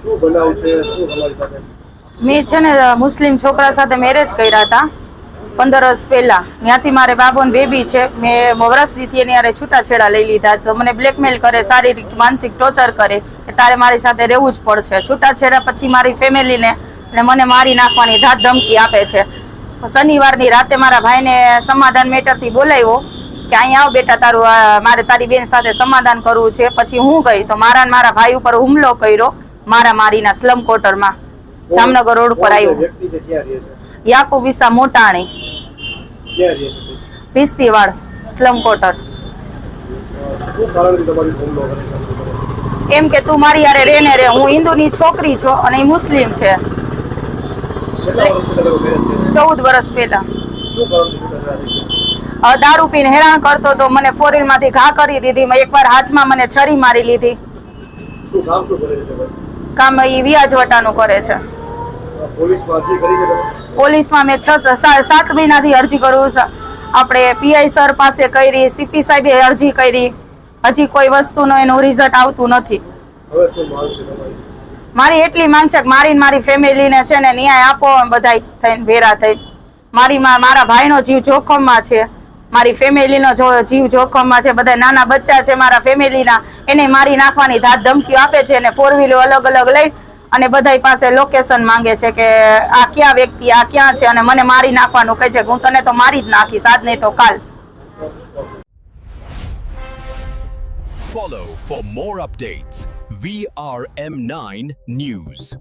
શું બનાવ છે? શું તમારી સાથે? મેં છે ને મુસ્લિમ છોકરા સાથે મેરેજ કર્યા હતા 15 વર્ષ પહેલા. ત્યાંથી મારે બાબો ને બેબી છે. મેં વર્ષથી એની હારે છૂટાછેડા લઈ લીધા. તો મને બ્લેકમેલ કરે, શારીરિક માનસિક ટોર્ચર કરે કે તારે મારી સાથે રહેવું જ પડશે. છૂટાછેડા પછી મારી ફેમિલીને અને મને મારી નાખવાની ધાક ધમકી આપે છે. શનિવારની રાતે મારા ભાઈને સમાધાન મેટરથી બોલાવ્યો કે અહીંયા આવ બેટા, તારું મારે તારી બેન સાથે સમાધાન કરવું છે. પછી હું ગઈ તો મારા ભાઈ ઉપર હુમલો કર્યો, મારા મારીના સ્લમ ક્વાર્ટરમાં જામનગર રોડ પર આવ્યું. વ્યક્તિ છે ક્યાં રહે છે? યાકુબ વિસા મોટાણી, ક્યાં રહે છે? પિસ્તીવાડ સ્લમ ક્વાર્ટર. શું કારણથી તમારી હુમલો કરે છે? એમ કે તું મારી યારે રે ને રે, હું હિન્દુની છોકરી છું અને એ મુસ્લિમ છે. કેટલા વર્ષથી તમારું મેરેજ છે? 14 વર્ષ પહેલા. શું કારણથી છૂટાછેડા થઈ ગયા? દારૂ પીને હેરાન કરતો તો, મને ફોરેનમાંથી ઘા કરી દીધી. મેં એકવાર હાથમાં મને છરી મારી લીધી. શું કામ શું કરે છે ભાઈ? કામ એ વ્યાજવટાનું કરે છે. પોલીસમાં અરજી કરી છે તમે? પોલીસમાં મેં 7 મહિનાથી અરજી કરું છું. આપણે પીઆઈ સર પાસે કરી, સીપી સાહેબે અરજી કરી. હજી કોઈ વસ્તુનો એનું રિઝલ્ટ આવતું નથી. હવે શું માંગ છે તમારી? મારી એટલી માંગ છે કે મારી ફેમિલીને છે ને ન્યાય આપો, બધાય થઈને ભેરા થઈ. મારા ભાઈનો જીવ જોખમમાં છે, મારી ફેમિલીનો જીવ જોખમમાં છે. બધા નાના બચ્ચા છે મારા ફેમિલીના, એને મારી નાખવાની ધાક ધમકીઓ આપે છે. અને 4 વ્હીલો અલગ અલગ લઈ અને બધા પાસે લોકેશન માંગે છે કે આ ક્યાં વ્યક્તિ, આ ક્યાં છે, અને મને મારી નાખવાનું કહે છે કે હું તને તો મારી જ નાખીશ, આજ નહીં તો કાલ. Follow for more updates. VRM9 News.